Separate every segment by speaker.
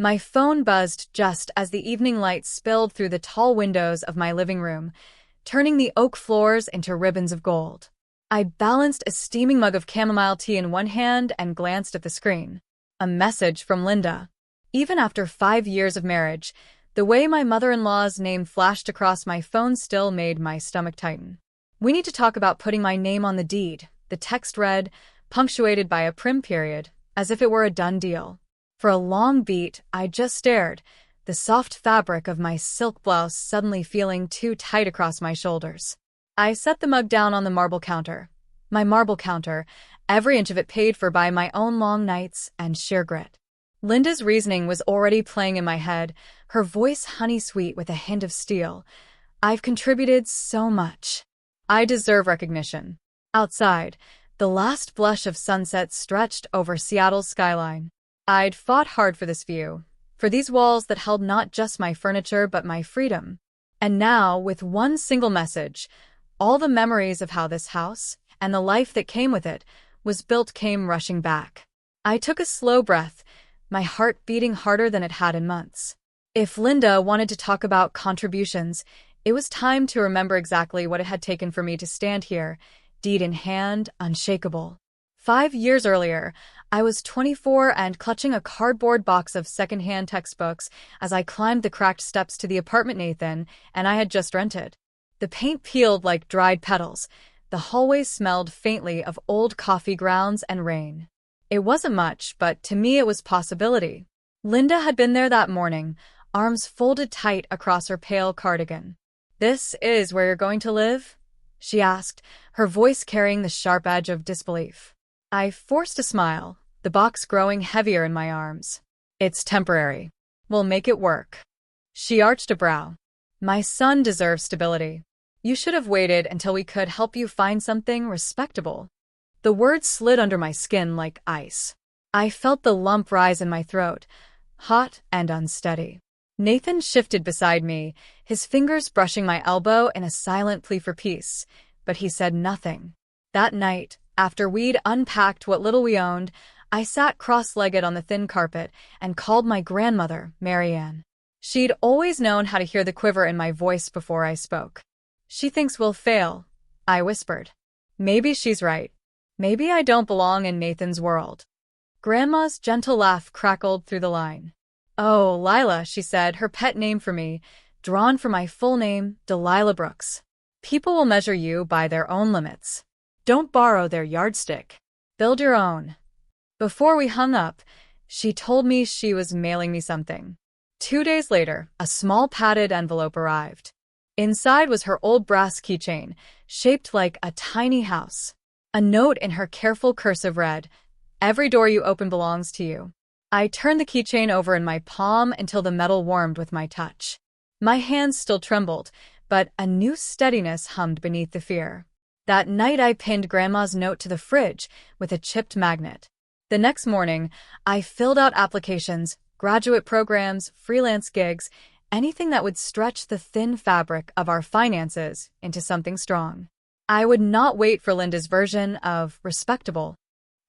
Speaker 1: My phone buzzed just as the evening light spilled through the tall windows of my living room, turning the oak floors into ribbons of gold. I balanced a steaming mug of chamomile tea in one hand and glanced at the screen. A message from Linda. Even after 5 years of marriage, the way my mother-in-law's name flashed across my phone still made my stomach tighten. "We need to talk about putting my name on the deed," the text read, punctuated by a prim period, as if it were a done deal. For a long beat, I just stared, the soft fabric of my silk blouse suddenly feeling too tight across my shoulders. I set the mug down on the marble counter. My marble counter, every inch of it paid for by my own long nights and sheer grit. Linda's reasoning was already playing in my head, her voice honey-sweet with a hint of steel. "I've contributed so much. I deserve recognition." Outside, the last blush of sunset stretched over Seattle's skyline. I'd fought hard for this view, for these walls that held not just my furniture but my freedom. And now, with one single message, all the memories of how this house, and the life that came with it, was built came rushing back. I took a slow breath, my heart beating harder than it had in months. If Linda wanted to talk about contributions, it was time to remember exactly what it had taken for me to stand here, deed in hand, unshakable. 5 years earlier, I was 24 and clutching a cardboard box of secondhand textbooks as I climbed the cracked steps to the apartment Nathan and I had just rented. The paint peeled like dried petals. The hallways smelled faintly of old coffee grounds and rain. It wasn't much, but to me it was possibility. Linda had been there that morning, arms folded tight across her pale cardigan. "This is where you're going to live?" she asked, her voice carrying the sharp edge of disbelief. I forced a smile, the box growing heavier in my arms. "It's temporary. We'll make it work." She arched a brow. "My son deserves stability. You should have waited until we could help you find something respectable." The words slid under my skin like ice. I felt the lump rise in my throat, hot and unsteady. Nathan shifted beside me, his fingers brushing my elbow in a silent plea for peace, but he said nothing. That night, after we'd unpacked what little we owned, I sat cross-legged on the thin carpet and called my grandmother, Marianne. She'd always known how to hear the quiver in my voice before I spoke. "She thinks we'll fail," I whispered. "Maybe she's right. Maybe I don't belong in Nathan's world." Grandma's gentle laugh crackled through the line. "Oh, Lila," she said, her pet name for me, drawn from my full name, Delilah Brooks. "People will measure you by their own limits. Don't borrow their yardstick. Build your own." Before we hung up, she told me she was mailing me something. 2 days later, a small padded envelope arrived. Inside was her old brass keychain, shaped like a tiny house. A note in her careful cursive read, "Every door you open belongs to you." I turned the keychain over in my palm until the metal warmed with my touch. My hands still trembled, but a new steadiness hummed beneath the fear. That night I pinned Grandma's note to the fridge with a chipped magnet. The next morning, I filled out applications, graduate programs, freelance gigs, anything that would stretch the thin fabric of our finances into something strong. I would not wait for Linda's version of respectable.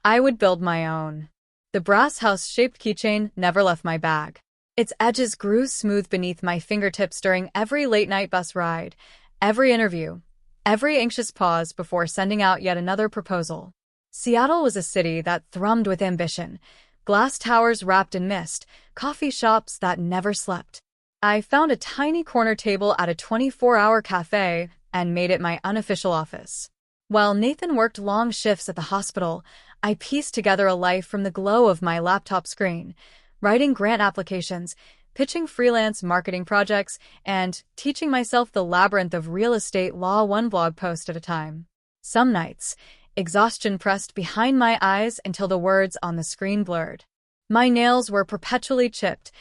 Speaker 1: I would build my own. The brass house-shaped keychain never left my bag. Its edges grew smooth beneath my fingertips during every late-night bus ride, every interview, every anxious pause before sending out yet another proposal. Seattle was a city that thrummed with ambition, glass towers wrapped in mist, coffee shops that never slept. I found a tiny corner table at a 24-hour cafe and made it my unofficial office. While Nathan worked long shifts at the hospital, I pieced together a life from the glow of my laptop screen, writing grant applications, pitching freelance marketing projects, and teaching myself the labyrinth of real estate law one blog post at a time. Some nights, exhaustion pressed behind my eyes until the words on the screen blurred. My nails were perpetually chipped.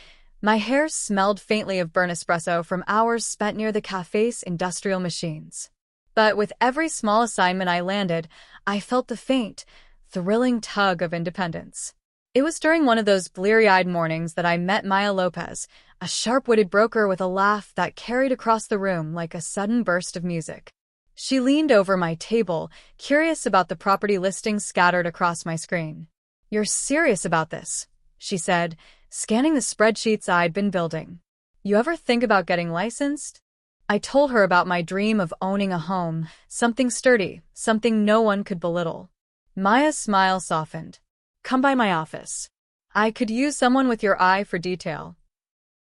Speaker 1: My hair smelled faintly of burnt espresso from hours spent near the cafe's industrial machines. But with every small assignment I landed, I felt the faint, thrilling tug of independence. It was during one of those bleary-eyed mornings that I met Maya Lopez, a sharp-witted broker with a laugh that carried across the room like a sudden burst of music. She leaned over my table, curious about the property listings scattered across my screen. "You're serious about this," she said, scanning the spreadsheets I'd been building. You ever think about getting licensed? I told her about my dream of owning a home, something sturdy, something no one could belittle. Maya's smile softened. Come by my office. I could use someone with your eye for detail.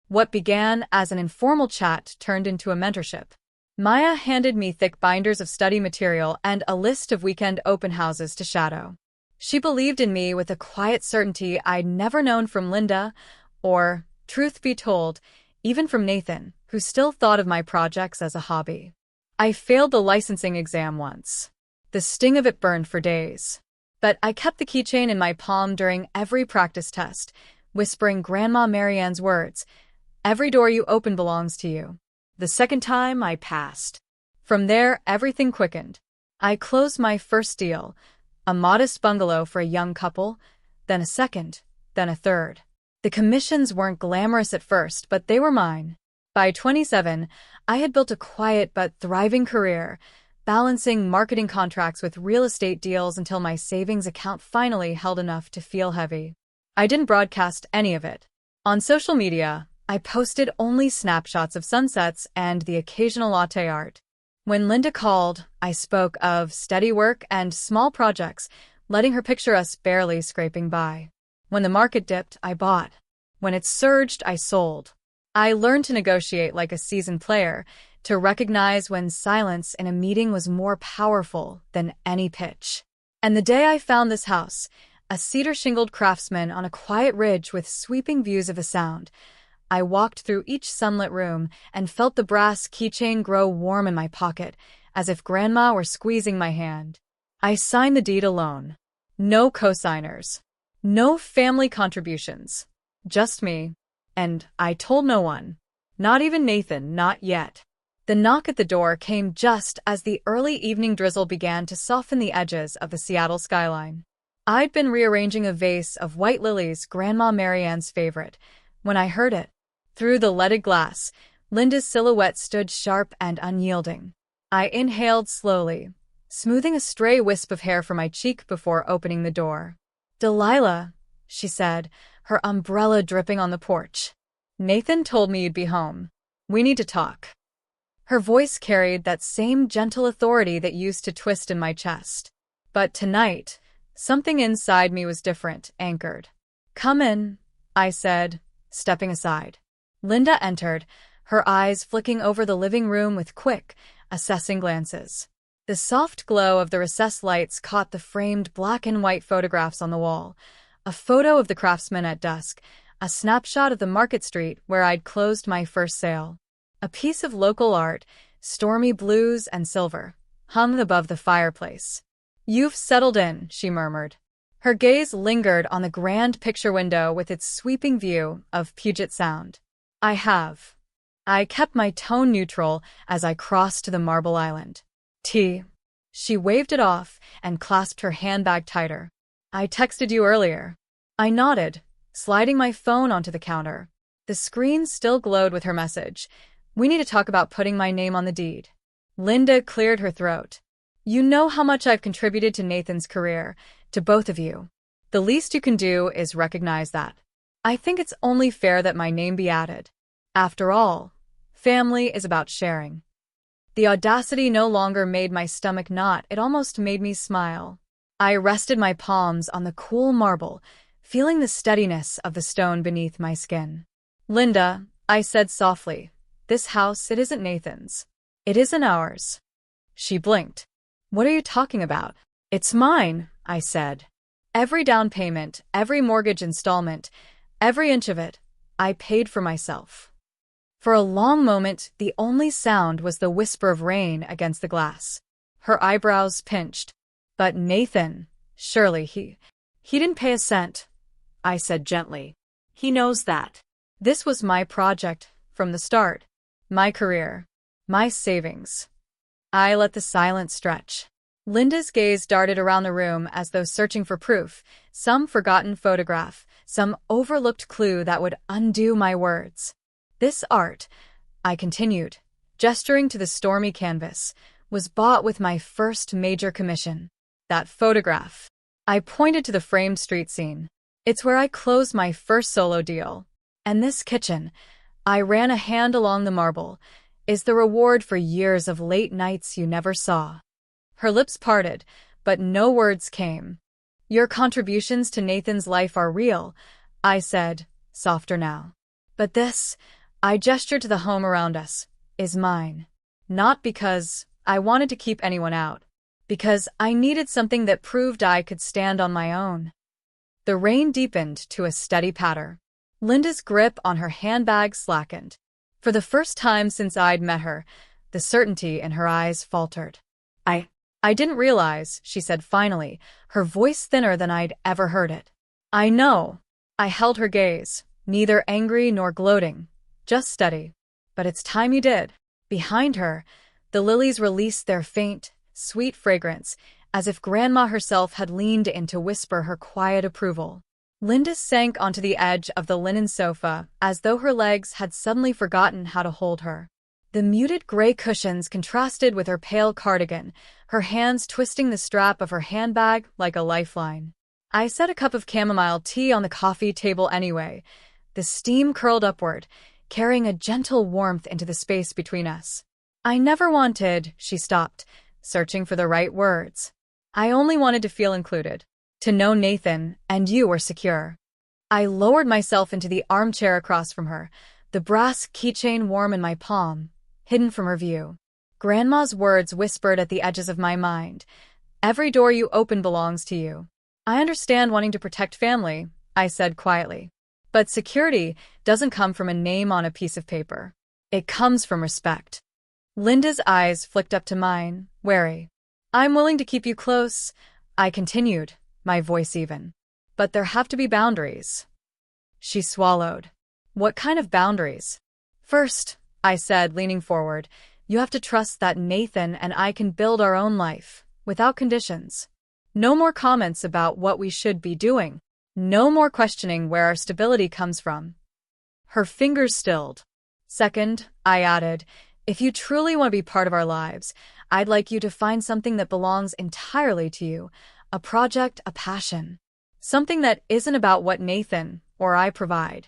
Speaker 1: What began as an informal chat turned into a mentorship. Maya handed me thick binders of study material and a list of weekend open houses to shadow. She believed in me with a quiet certainty I'd never known from Linda, or, truth be told, even from Nathan, who still thought of my projects as a hobby. I failed the licensing exam once. The sting of it burned for days. But I kept the keychain in my palm during every practice test, whispering Grandma Marianne's words, "Every door you open belongs to you." The second time, I passed. From there, everything quickened. I closed my first deal, a modest bungalow for a young couple, then a second, then a third. The commissions weren't glamorous at first, but they were mine. By 27, I had built a quiet but thriving career, balancing marketing contracts with real estate deals until my savings account finally held enough to feel heavy. I didn't broadcast any of it. On social media, I posted only snapshots of sunsets and the occasional latte art. When Linda called, I spoke of steady work and small projects, letting her picture us barely scraping by. When the market dipped, I bought. When it surged, I sold. I learned to negotiate like a seasoned player, to recognize when silence in a meeting was more powerful than any pitch. And the day I found this house, a cedar-shingled craftsman on a quiet ridge with sweeping views of a sound, I walked through each sunlit room and felt the brass keychain grow warm in my pocket, as if Grandma were squeezing my hand. I signed the deed alone. No cosigners. No family contributions. Just me. And I told no one. Not even Nathan, not yet. The knock at the door came just as the early evening drizzle began to soften the edges of the Seattle skyline. I'd been rearranging a vase of white lilies, Grandma Marianne's favorite, when I heard it. Through the leaded glass, Linda's silhouette stood sharp and unyielding. I inhaled slowly, smoothing a stray wisp of hair from my cheek before opening the door. "Delilah," she said, her umbrella dripping on the porch. "Nathan told me you'd be home. We need to talk." Her voice carried that same gentle authority that used to twist in my chest. But tonight, something inside me was different, anchored. "Come in," I said, stepping aside. Linda entered, her eyes flicking over the living room with quick, assessing glances. The soft glow of the recessed lights caught the framed black and white photographs on the wall, a photo of the craftsman at dusk, a snapshot of the market street where I'd closed my first sale. A piece of local art, stormy blues and silver, hung above the fireplace. "You've settled in," she murmured. Her gaze lingered on the grand picture window with its sweeping view of Puget Sound. "I have." I kept my tone neutral as I crossed to the Marble Island. "Tea." She waved it off and clasped her handbag tighter. "I texted you earlier." I nodded, sliding my phone onto the counter. The screen still glowed with her message. "We need to talk about putting my name on the deed." Linda cleared her throat. "You know how much I've contributed to Nathan's career, to both of you. The least you can do is recognize that. I think it's only fair that my name be added. After all, family is about sharing." The audacity no longer made my stomach knot, it almost made me smile. I rested my palms on the cool marble, feeling the steadiness of the stone beneath my skin. "Linda," I said softly, "this house, it isn't Nathan's. It isn't ours." She blinked. "What are you talking about?" "It's mine," I said. "Every down payment, every mortgage installment, every inch of it, I paid for myself." For a long moment, the only sound was the whisper of rain against the glass. Her eyebrows pinched. "But Nathan, surely he didn't pay a cent," I said gently. "He knows that. This was my project from the start. My career. My savings." I let the silence stretch. Linda's gaze darted around the room as though searching for proof, some forgotten photograph, some overlooked clue that would undo my words. "This art," I continued, gesturing to the stormy canvas, "was bought with my first major commission. That photograph." I pointed to the framed street scene. It's where I closed my first solo deal. And this kitchen, I ran a hand along the marble, is the reward for years of late nights you never saw. Her lips parted, but no words came. Your contributions to Nathan's life are real, I said, softer now. But this, I gestured to the home around us, is mine. Not because I wanted to keep anyone out, because I needed something that proved I could stand on my own. The rain deepened to a steady patter. Linda's grip on her handbag slackened. For the first time since I'd met her, the certainty in her eyes faltered. I didn't realize, she said finally, her voice thinner than I'd ever heard it. I know. I held her gaze, neither angry nor gloating, just steady. But it's time you did. Behind her, the lilies released their faint, sweet fragrance, as if Grandma herself had leaned in to whisper her quiet approval. Linda sank onto the edge of the linen sofa, as though her legs had suddenly forgotten how to hold her. The muted gray cushions contrasted with her pale cardigan, her hands twisting the strap of her handbag like a lifeline. I set a cup of chamomile tea on the coffee table anyway. The steam curled upward, carrying a gentle warmth into the space between us. I never wanted, she stopped, searching for the right words. I only wanted to feel included, to know Nathan and you were secure. I lowered myself into the armchair across from her, the brass keychain warm in my palm, hidden from her view. Grandma's words whispered at the edges of my mind. Every door you open belongs to you. I understand wanting to protect family, I said quietly. But security doesn't come from a name on a piece of paper. It comes from respect. Linda's eyes flicked up to mine, wary. I'm willing to keep you close, I continued, my voice even. But there have to be boundaries. She swallowed. What kind of boundaries? First, I said, leaning forward, you have to trust that Nathan and I can build our own life, without conditions. No more comments about what we should be doing. No more questioning where our stability comes from. Her fingers stilled. Second, I added, if you truly want to be part of our lives, I'd like you to find something that belongs entirely to you, a project, a passion. Something that isn't about what Nathan or I provide.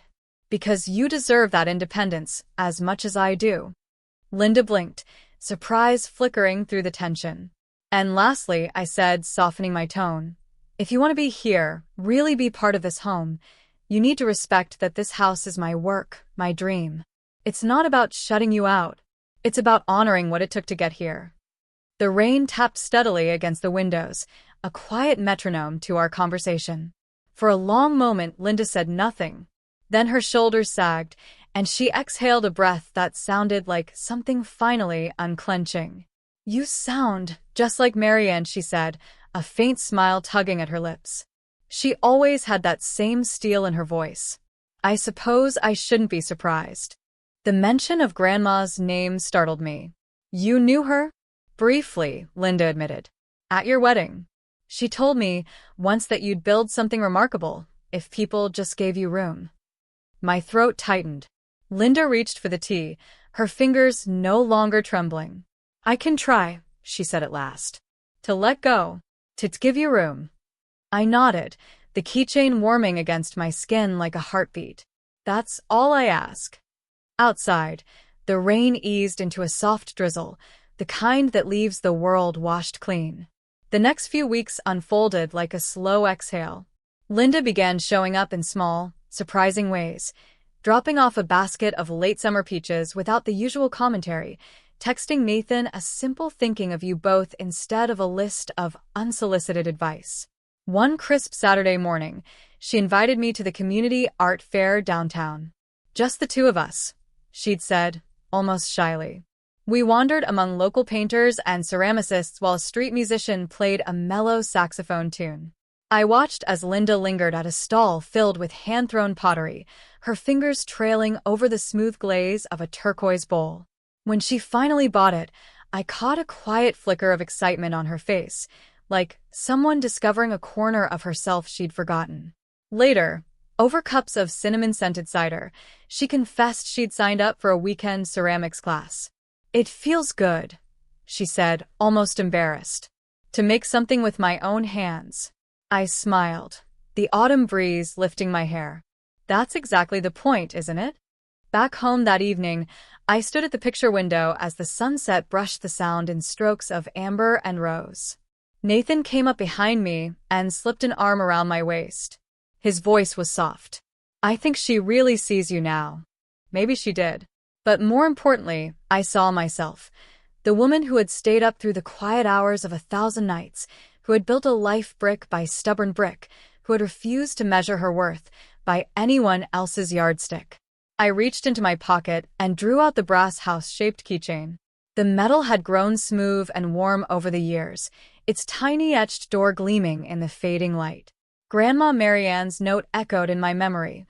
Speaker 1: Because you deserve that independence as much as I do. Linda blinked, surprise flickering through the tension. And lastly, I said, softening my tone, if you want to be here, really be part of this home, you need to respect that this house is my work, my dream. It's not about shutting you out. It's about honoring what it took to get here. The rain tapped steadily against the windows, a quiet metronome to our conversation. For a long moment, Linda said nothing. Then her shoulders sagged, and she exhaled a breath that sounded like something finally unclenching. You sound just like Marianne, she said, a faint smile tugging at her lips. She always had that same steel in her voice. I suppose I shouldn't be surprised. The mention of Grandma's name startled me. You knew her? Briefly, Linda admitted. At your wedding. She told me once that you'd build something remarkable if people just gave you room. My throat tightened. Linda reached for the tea, her fingers no longer trembling. I can try, she said at last. To let go. To give you room. I nodded, the keychain warming against my skin like a heartbeat. That's all I ask. Outside, the rain eased into a soft drizzle, the kind that leaves the world washed clean. The next few weeks unfolded like a slow exhale. Linda began showing up in small, surprising ways, dropping off a basket of late summer peaches without the usual commentary, texting Nathan a simple thinking of you both instead of a list of unsolicited advice. One crisp Saturday morning, she invited me to the community art fair downtown. Just the two of us, she'd said, almost shyly. We wandered among local painters and ceramicists while a street musician played a mellow saxophone tune. I watched as Linda lingered at a stall filled with hand-thrown pottery, her fingers trailing over the smooth glaze of a turquoise bowl. When she finally bought it, I caught a quiet flicker of excitement on her face, like someone discovering a corner of herself she'd forgotten. Later, over cups of cinnamon-scented cider, she confessed she'd signed up for a weekend ceramics class. It feels good, she said, almost embarrassed. To make something with my own hands. I smiled. the autumn breeze lifting my hair. That's exactly the point, isn't it? Back home that evening, I stood at the picture window as the sunset brushed the sound in strokes of amber and rose. Nathan came up behind me and slipped an arm around my waist. His voice was soft. "I think she really sees you now." Maybe she did. But more importantly, I saw myself. The woman who had stayed up through the quiet hours of 1,000 nights, who had built a life brick by stubborn brick, who had refused to measure her worth by anyone else's yardstick. I reached into my pocket and drew out the brass house-shaped keychain. The metal had grown smooth and warm over the years, its tiny etched door gleaming in the fading light. Grandma Marianne's note echoed in my memory.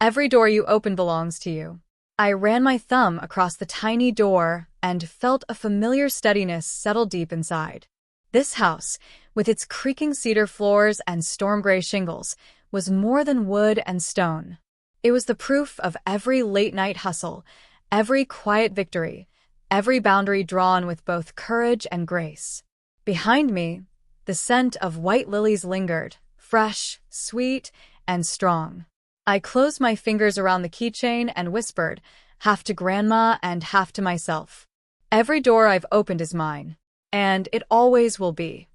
Speaker 1: "Every door you open belongs to you." I ran my thumb across the tiny door and felt a familiar steadiness settle deep inside. This house, with its creaking cedar floors and storm-gray shingles, was more than wood and stone. It was the proof of every late-night hustle, every quiet victory, every boundary drawn with both courage and grace. Behind me, the scent of white lilies lingered, fresh, sweet, and strong. I closed my fingers around the keychain and whispered, half to Grandma and half to myself. "Every door I've opened is mine, and it always will be."